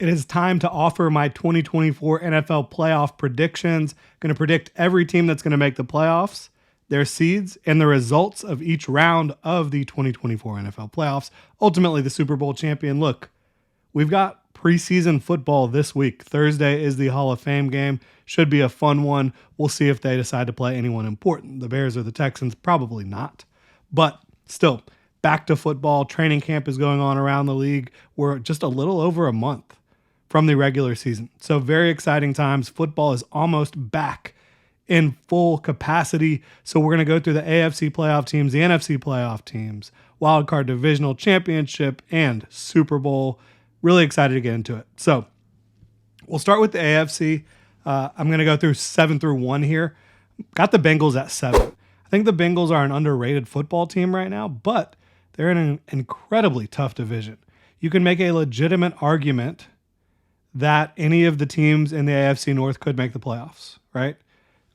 It is time to offer my 2024 NFL playoff predictions. Going to predict every team that's going to make the playoffs, their seeds, and the results of each round of the 2024 NFL playoffs. Ultimately, the Super Bowl champion. Look, we've got preseason football this week. Thursday is the Hall of Fame game. Should be a fun one. We'll see if they decide to play anyone important. The Bears or the Texans, probably not. But still, back to football. Training camp is going on around the league. We're just a little over a month from the regular season. So very exciting times. Football is almost back in full capacity. So we're going to go through the AFC playoff teams, the NFC playoff teams, wildcard divisional championship, and Super Bowl. Really excited to get into it. So we'll start with the AFC. I'm going to go through 7 through 1 here. Got the Bengals at 7. I think the Bengals are an underrated football team right now, but they're in an incredibly tough division. You can make a legitimate argument that any of the teams in the AFC North could make the playoffs, right?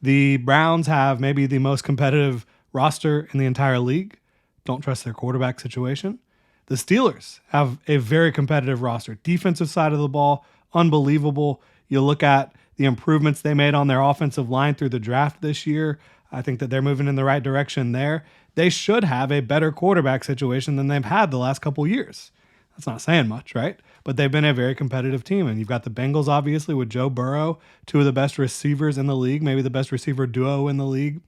The Browns have maybe the most competitive roster in the entire league. Don't trust their quarterback situation. The Steelers have a very competitive roster. Defensive side of the ball, unbelievable. You look at the improvements they made on their offensive line through the draft this year. I think that they're moving in the right direction there. They should have a better quarterback situation than they've had the last couple years. That's not saying much, right? But they've been a very competitive team. And you've got the Bengals, obviously, with Joe Burrow, two of the best receivers in the league, maybe the best receiver duo in the league.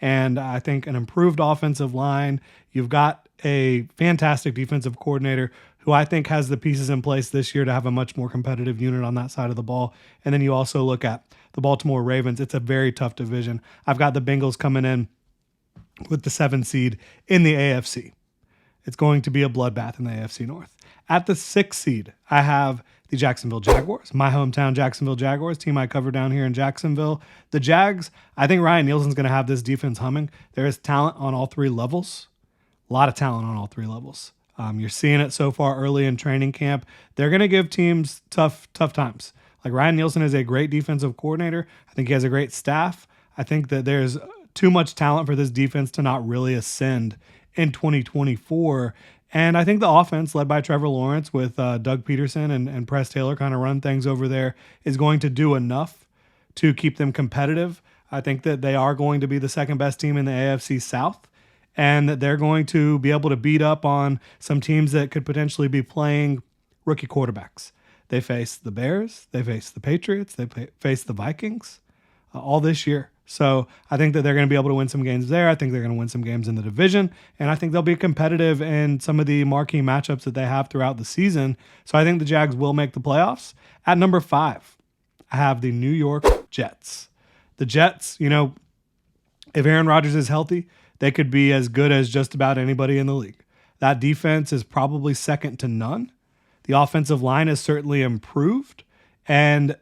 And I think an improved offensive line. You've got a fantastic defensive coordinator who I think has the pieces in place this year to have a much more competitive unit on that side of the ball. And then you also look at the Baltimore Ravens. It's a very tough division. I've got the Bengals coming in with the 7 seed in the AFC. It's going to be a bloodbath in the AFC North. At the 6th seed, I have the Jacksonville Jaguars, my hometown Jacksonville Jaguars, team I cover down here in Jacksonville. The Jags, I think Ryan Nielsen's going to have this defense humming. There is talent on all 3 levels. A lot of talent on all 3 levels. You're seeing it so far early in training camp. They're going to give teams tough times. Like Ryan Nielsen is a great defensive coordinator. I think he has a great staff. I think that there's too much talent for this defense to not really ascend in 2024. And I think the offense led by Trevor Lawrence with Doug Peterson and Press Taylor kind of run things over there is going to do enough to keep them competitive. I think that they are going to be the second best team in the AFC South, and that they're going to be able to beat up on some teams that could potentially be playing rookie quarterbacks. They face the Bears, they face the Patriots, they face the Vikings all this year. So I think that they're going to be able to win some games there. I think they're going to win some games in the division, and I think they'll be competitive in some of the marquee matchups that they have throughout the season. So I think the Jags will make the playoffs. At number 5, I have the New York Jets. The Jets, if Aaron Rodgers is healthy, they could be as good as just about anybody in the league. That defense is probably second to none. The offensive line has certainly improved, and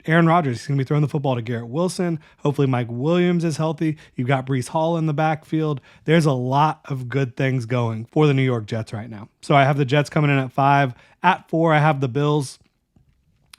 Aaron Rodgers is going to be throwing the football to Garrett Wilson. Hopefully Mike Williams is healthy. You've got Breece Hall in the backfield. There's a lot of good things going for the New York Jets right now. So I have the Jets coming in at 5. At 4, I have the Bills.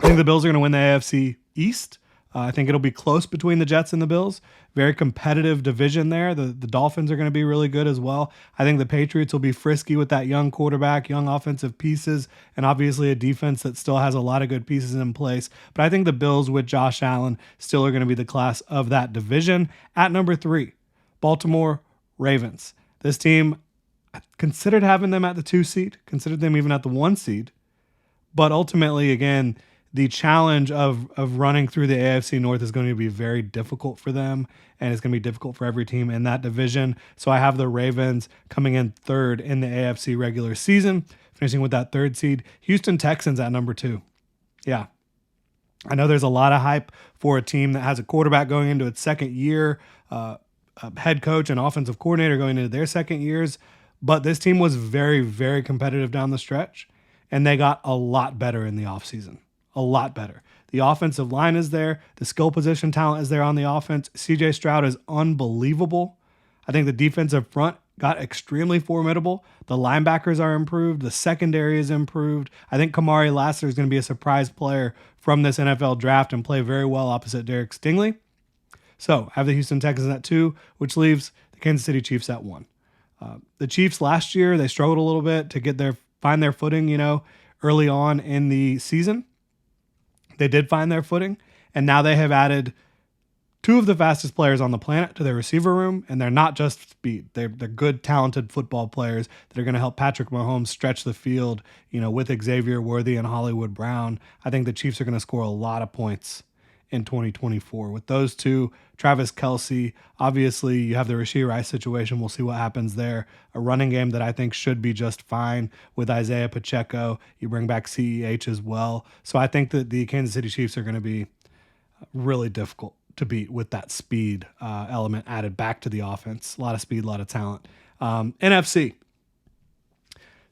I think the Bills are going to win the AFC East. I think it'll be close between the Jets and the Bills. Very competitive division there. The Dolphins are going to be really good as well. I think the Patriots will be frisky with that young quarterback, young offensive pieces, and obviously a defense that still has a lot of good pieces in place. But I think the Bills with Josh Allen still are going to be the class of that division. At number 3, Baltimore Ravens. This team, I considered having them at the 2 seed, considered them even at the 1 seed. But ultimately, again, the challenge of running through the AFC North is going to be very difficult for them, and it's going to be difficult for every team in that division. So I have the Ravens coming in 3rd in the AFC regular season, finishing with that 3rd seed. Houston Texans at number 2. Yeah. I know there's a lot of hype for a team that has a quarterback going into its second year, a head coach and offensive coordinator going into their second years, but this team was very, very competitive down the stretch, and they got a lot better in the offseason. A lot better. The offensive line is there. The skill position talent is there on the offense. CJ Stroud is unbelievable. I think the defensive front got extremely formidable. The linebackers are improved. The secondary is improved. I think Kamari Lassiter is going to be a surprise player from this NFL draft and play very well opposite Derek Stingley. So I have the Houston Texans at 2, which leaves the Kansas City Chiefs at 1. The Chiefs last year, they struggled a little bit to find their footing, early on in the season. They did find their footing, and now they have added two of the fastest players on the planet to their receiver room, and they're not just speed. They're good, talented football players that are going to help Patrick Mahomes stretch the field, with Xavier Worthy and Hollywood Brown. I think the Chiefs are going to score a lot of points in 2024. With those two, Travis Kelce, obviously you have the Rashee Rice situation. We'll see what happens there. A running game that I think should be just fine with Isaiah Pacheco. You bring back CEH as well. So I think that the Kansas City Chiefs are going to be really difficult to beat with that speed element added back to the offense. A lot of speed, a lot of talent. NFC,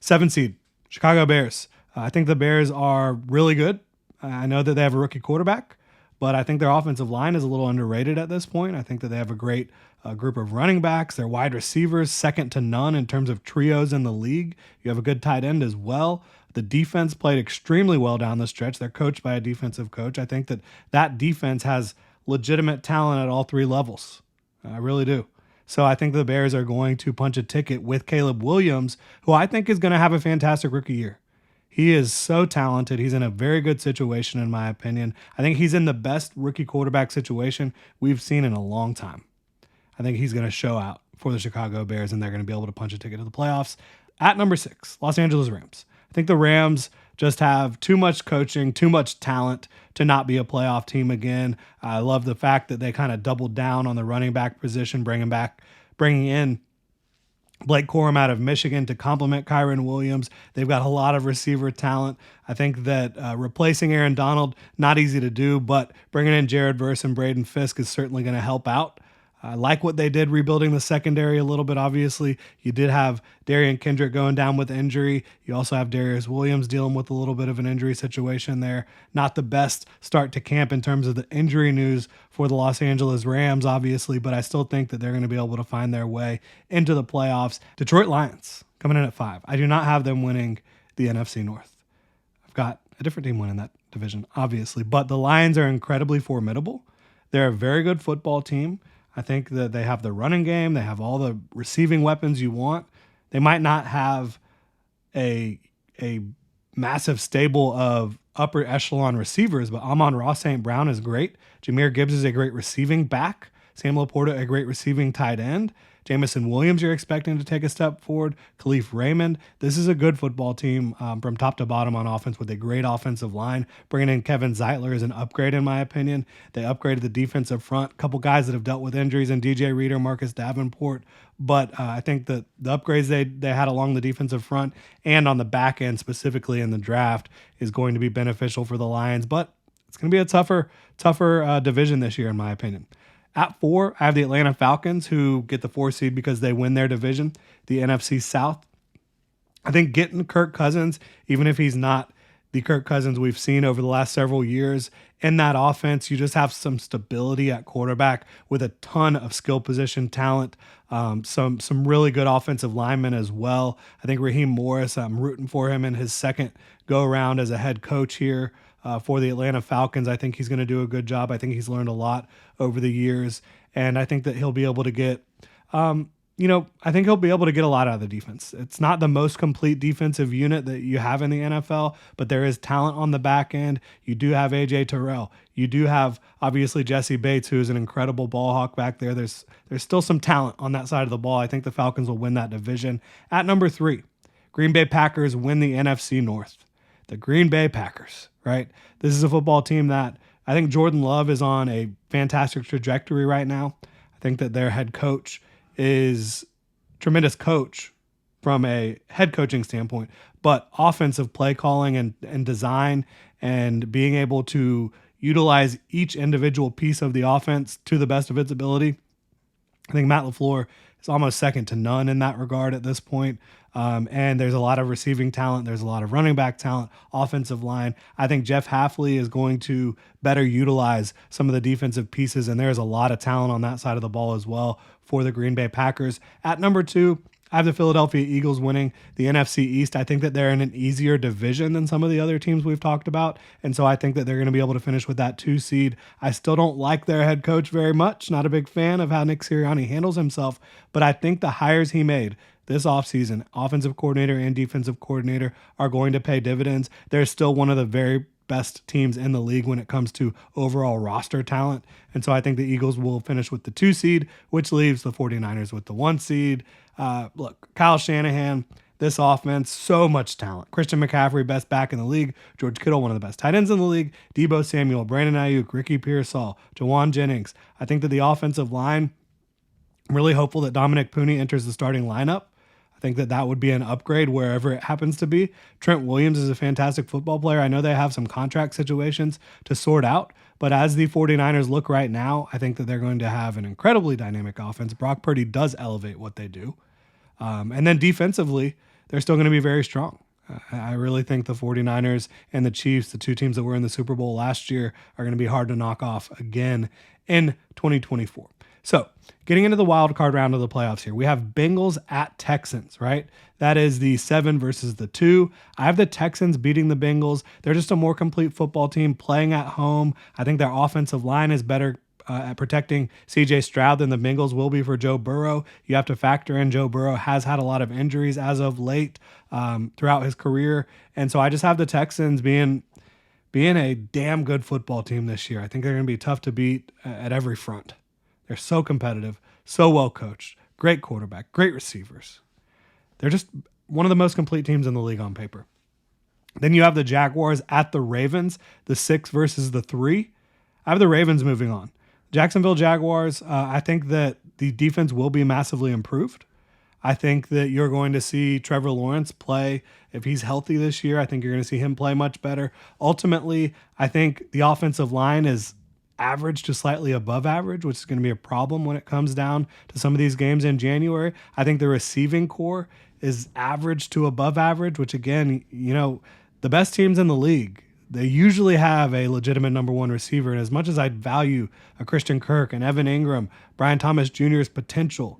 7 seed, Chicago Bears. I think the Bears are really good. I know that they have a rookie quarterback, but I think their offensive line is a little underrated at this point. I think that they have a great group of running backs. Their wide receivers, second to none in terms of trios in the league. You have a good tight end as well. The defense played extremely well down the stretch. They're coached by a defensive coach. I think that defense has legitimate talent at all three levels. I really do. So I think the Bears are going to punch a ticket with Caleb Williams, who I think is going to have a fantastic rookie year. He is so talented. He's in a very good situation, in my opinion. I think he's in the best rookie quarterback situation we've seen in a long time. I think he's going to show out for the Chicago Bears, and they're going to be able to punch a ticket to the playoffs. At number 6, Los Angeles Rams. I think the Rams just have too much coaching, too much talent to not be a playoff team again. I love the fact that they kind of doubled down on the running back position, bringing in Blake Corum out of Michigan to complement Kyron Williams. They've got a lot of receiver talent. I think that replacing Aaron Donald, not easy to do, but bringing in Jared Verse and Braden Fisk is certainly going to help out. I like what they did rebuilding the secondary a little bit, obviously. You did have Darian Kendrick going down with injury. You also have Darius Williams dealing with a little bit of an injury situation there. Not the best start to camp in terms of the injury news for the Los Angeles Rams, obviously, but I still think that they're going to be able to find their way into the playoffs. Detroit Lions coming in at 5. I do not have them winning the NFC North. I've got a different team winning that division, obviously, but the Lions are incredibly formidable. They're a very good football team. I think that they have the running game. They have all the receiving weapons you want. They might not have a massive stable of upper echelon receivers, but Amon-Ra St. Brown is great. Jahmyr Gibbs is a great receiving back. Sam Laporta, a great receiving tight end. Jamison Williams, you're expecting to take a step forward. Khalif Raymond. This is a good football team from top to bottom on offense with a great offensive line. Bringing in Kevin Zeitler is an upgrade, in my opinion. They upgraded the defensive front. A couple guys that have dealt with injuries in DJ Reader, Marcus Davenport. But I think that the upgrades they had along the defensive front and on the back end, specifically in the draft, is going to be beneficial for the Lions. But it's going to be a tougher division this year, in my opinion. At 4, I have the Atlanta Falcons, who get the 4 seed because they win their division, the NFC South. I think getting Kirk Cousins, even if he's not the Kirk Cousins we've seen over the last several years, in that offense, you just have some stability at quarterback with a ton of skill position talent, some really good offensive linemen as well. I think Raheem Morris, I'm rooting for him in his second go-around as a head coach here. For the Atlanta Falcons, I think he's going to do a good job. I think he's learned a lot over the years, and I think that he'll be able to get, I think he'll be able to get a lot out of the defense. It's not the most complete defensive unit that you have in the NFL, but there is talent on the back end. You do have A.J. Terrell. You do have, obviously, Jesse Bates, who is an incredible ball hawk back there. There's still some talent on that side of the ball. I think the Falcons will win that division. At number 3, Green Bay Packers win the NFC North. The Green Bay Packers, right? This is a football team that I think Jordan Love is on a fantastic trajectory right now. I think that their head coach is a tremendous coach from a head coaching standpoint, but offensive play calling and design and being able to utilize each individual piece of the offense to the best of its ability. I think Matt LaFleur is almost second to none in that regard at this point. And there's a lot of receiving talent. There's a lot of running back talent, offensive line. I think Jeff Hafley is going to better utilize some of the defensive pieces, and there's a lot of talent on that side of the ball as well for the Green Bay Packers. At number 2, I have the Philadelphia Eagles winning the NFC East. I think that they're in an easier division than some of the other teams we've talked about, and so I think that they're going to be able to finish with that 2 seed. I still don't like their head coach very much. Not a big fan of how Nick Sirianni handles himself, but I think the hires he made this offseason, offensive coordinator and defensive coordinator, are going to pay dividends. They're still one of the very best teams in the league when it comes to overall roster talent. And so I think the Eagles will finish with the 2 seed, which leaves the 49ers with the 1 seed. Look, Kyle Shanahan, this offense, so much talent. Christian McCaffrey, best back in the league. George Kittle, one of the best tight ends in the league. Deebo Samuel, Brandon Ayuk, Ricky Pearsall, Jawan Jennings. I think that the offensive line, I'm really hopeful that Dominic Pooney enters the starting lineup. I think that that would be an upgrade wherever it happens to be. Trent Williams is a fantastic football player. I know they have some contract situations to sort out, but as the 49ers look right now, I think that they're going to have an incredibly dynamic offense. Brock Purdy does elevate what they do. And then defensively, they're still going to be very strong. I really think the 49ers and the Chiefs, the 2 teams that were in the Super Bowl last year, are going to be hard to knock off again in 2024. So getting into the wild card round of the playoffs here, we have Bengals at Texans, right? That is the 7 versus the 2. I have the Texans beating the Bengals. They're just a more complete football team playing at home. I think their offensive line is better at protecting C.J. Stroud than the Bengals will be for Joe Burrow. You have to factor in Joe Burrow has had a lot of injuries as of late throughout his career. And so I just have the Texans being a damn good football team this year. I think they're going to be tough to beat at every front. They're so competitive, so well coached, great quarterback, great receivers. They're just one of the most complete teams in the league on paper. Then you have the Jaguars at the Ravens, the 6 versus the 3. I have the Ravens moving on. Jacksonville Jaguars, I think that the defense will be massively improved. I think that you're going to see Trevor Lawrence play. If he's healthy this year, I think you're going to see him play much better. Ultimately, I think the offensive line is average to slightly above average, which is going to be a problem when it comes down to some of these games in January. I think the receiving core is average to above average, which again, the best teams in the league, they usually have a legitimate number 1 receiver. And as much as I value a Christian Kirk and Evan Ingram, Brian Thomas Jr.'s potential,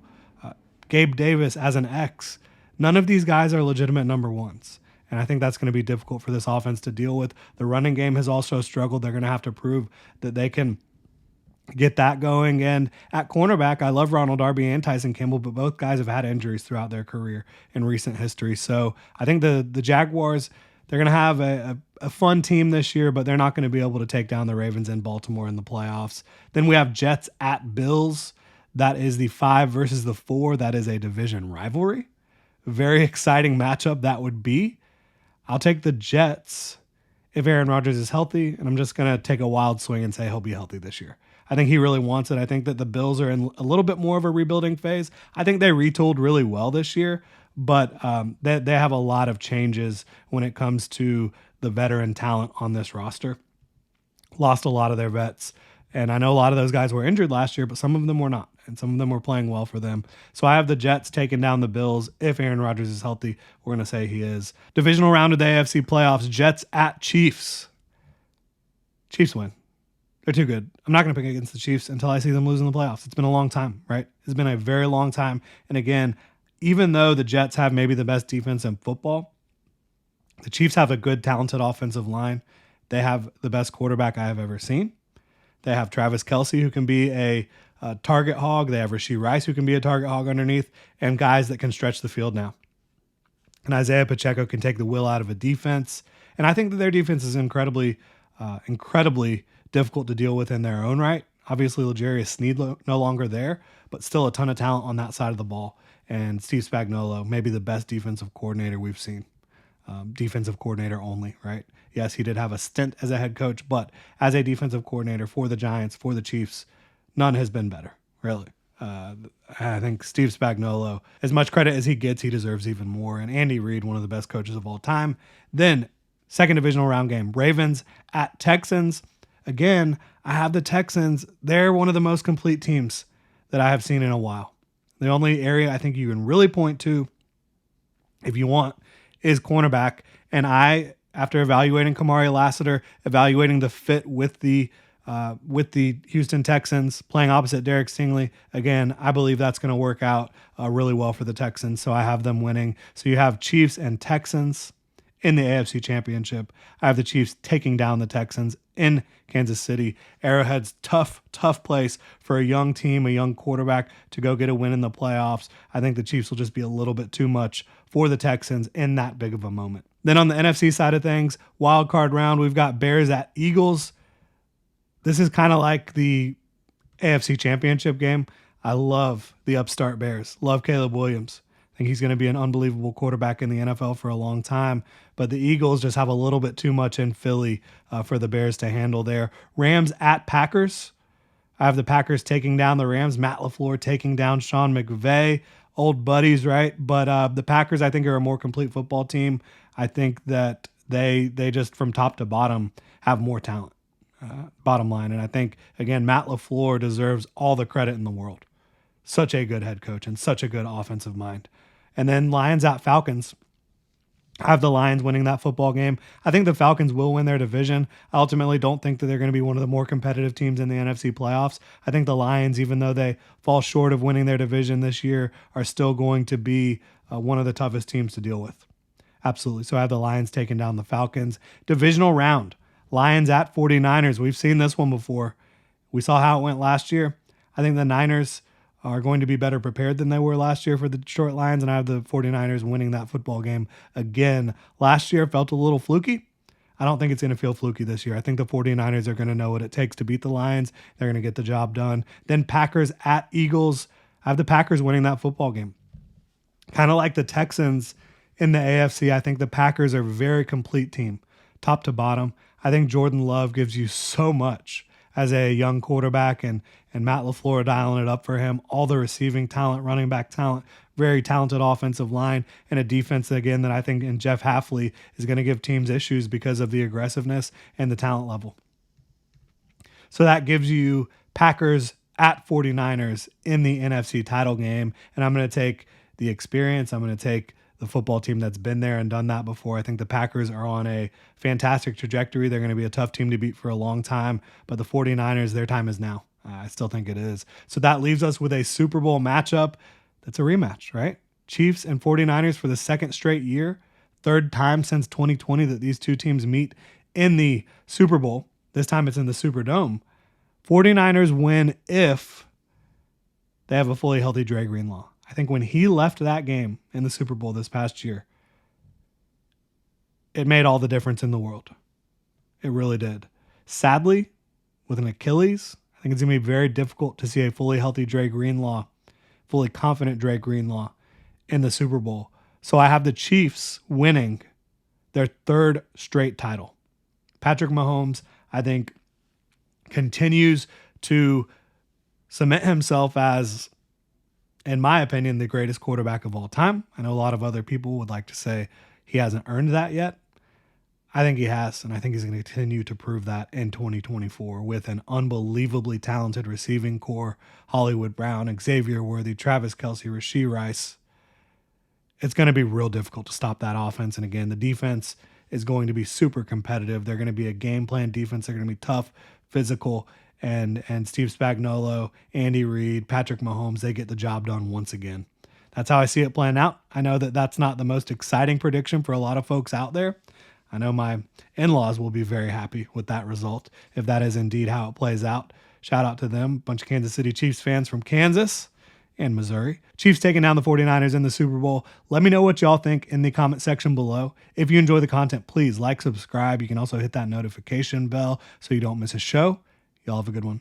Gabe Davis as an X, none of these guys are legitimate number 1s. And I think that's going to be difficult for this offense to deal with. The running game has also struggled. They're going to have to prove that they can get that going. And at cornerback, I love Ronald Darby and Tyson Campbell, but both guys have had injuries throughout their career in recent history. So I think the Jaguars, they're going to have a fun team this year, but they're not going to be able to take down the Ravens in Baltimore in the playoffs. Then we have Jets at Bills. That is the 5 versus the 4. That is a division rivalry. Very exciting matchup that would be. I'll take the Jets if Aaron Rodgers is healthy, and I'm just going to take a wild swing and say he'll be healthy this year. I think he really wants it. I think that the Bills are in a little bit more of a rebuilding phase. I think they retooled really well this year, but they have a lot of changes when it comes to the veteran talent on this roster. Lost a lot of their vets, and I know a lot of those guys were injured last year, but some of them were not. And some of them were playing well for them. So I have the Jets taking down the Bills. If Aaron Rodgers is healthy, we're going to say he is. Divisional round of the AFC playoffs, Jets at Chiefs. Chiefs win. They're too good. I'm not going to pick against the Chiefs until I see them lose in the playoffs. It's been a long time, right? It's been a very long time. And again, even though the Jets have maybe the best defense in football, the Chiefs have a good, talented offensive line. They have the best quarterback I have ever seen. They have Travis Kelce, who can be a target hog. They have Rashee Rice, who can be a target hog underneath, and guys that can stretch the field now. And Isaiah Pacheco can take the will out of a defense. And I think that their defense is incredibly difficult to deal with in their own right. Obviously, L'Jarius Sneed no longer there, but still a ton of talent on that side of the ball. And Steve Spagnuolo, maybe the best defensive coordinator we've seen. Defensive coordinator only, right? Yes, he did have a stint as a head coach, but as a defensive coordinator for the Giants, for the Chiefs, none has been better, really. I think Steve Spagnuolo, as much credit as he gets, he deserves even more. And Andy Reid, one of the best coaches of all time. Then, second divisional round game, Ravens at Texans. Again, I have the Texans. They're one of the most complete teams that I have seen in a while. The only area I think you can really point to, if you want, is cornerback. And I, after evaluating Kamari Lassiter, evaluating the fit with the Houston Texans, playing opposite Derek Stingley, again, I believe that's going to work out really well for the Texans. So I have them winning. So you have Chiefs and Texans in the AFC Championship. I have the Chiefs taking down the Texans in Kansas City. Arrowhead's tough place for a young team, a young quarterback to go get a win in the playoffs. I think the Chiefs will just be a little bit too much for the Texans in that big of a moment. Then on the NFC side of things, wild card round, we've got Bears at Eagles. This is kind of like the AFC Championship game. I love the upstart Bears. Love Caleb Williams. I think he's going to be an unbelievable quarterback in the NFL for a long time. But the Eagles just have a little bit too much in Philly for the Bears to handle there. Rams at Packers. I have the Packers taking down the Rams. Matt LaFleur taking down Sean McVay. Old buddies, right? But the Packers, I think, are a more complete football team. I think that they just from top to bottom have more talent. Bottom line. And I think, again, Matt LaFleur deserves all the credit in the world. Such a good head coach and such a good offensive mind. And then Lions at Falcons. I have the Lions winning that football game. I think the Falcons will win their division. I ultimately don't think that they're going to be one of the more competitive teams in the NFC playoffs. I think the Lions, even though they fall short of winning their division this year, are still going to be one of the toughest teams to deal with. Absolutely. So I have the Lions taking down the Falcons. Divisional round. Lions at 49ers. We've seen this one before. We saw how it went last year. I think the Niners are going to be better prepared than they were last year for the Detroit Lions, and I have the 49ers winning that football game again. Last year felt a little fluky. I don't think it's going to feel fluky this year. I think the 49ers are going to know what it takes to beat the Lions. They're going to get the job done. Then Packers at Eagles. I have the Packers winning that football game. Kind of like the Texans in the AFC, I think the Packers are a very complete team, top to bottom. I think Jordan Love gives you so much as a young quarterback, and Matt LaFleur dialing it up for him. All the receiving talent, running back talent, very talented offensive line, and a defense, again, that I think in Jeff Hafley is going to give teams issues because of the aggressiveness and the talent level. So that gives you Packers at 49ers in the NFC title game, and I'm going to take the experience. I'm going to take the football team that's been there and done that before. I think the Packers are on a fantastic trajectory. They're going to be a tough team to beat for a long time, but the 49ers, their time is now. I still think it is. So that leaves us with a Super Bowl matchup that's a rematch, right? Chiefs and 49ers for the second straight year, third time since 2020 that these two teams meet in the Super Bowl. This time it's in the Superdome. 49ers win if they have a fully healthy Dre Greenlaw. I think when he left that game in the Super Bowl this past year, it made all the difference in the world. It really did. Sadly, with an Achilles, I think it's going to be very difficult to see a fully healthy Dre Greenlaw, fully confident Dre Greenlaw in the Super Bowl. So I have the Chiefs winning their third straight title. Patrick Mahomes, I think, continues to cement himself as, in my opinion, the greatest quarterback of all time. I know a lot of other people would like to say he hasn't earned that yet. I think he has, and I think he's going to continue to prove that in 2024 with an unbelievably talented receiving core. Hollywood Brown, Xavier Worthy, Travis Kelce, Rashee Rice. It's going to be real difficult to stop that offense. And again, the defense is going to be super competitive. They're going to be a game plan defense. They're going to be tough, physical, and Steve Spagnuolo, Andy Reid, Patrick Mahomes, they get the job done once again. That's how I see it playing out. I know that that's not the most exciting prediction for a lot of folks out there. I know my in-laws will be very happy with that result if that is indeed how it plays out. Shout out to them, a bunch of Kansas City Chiefs fans from Kansas and Missouri. Chiefs taking down the 49ers in the Super Bowl. Let me know what y'all think in the comment section below. If you enjoy the content, please like, subscribe. You can also hit that notification bell so you don't miss a show. Y'all have a good one.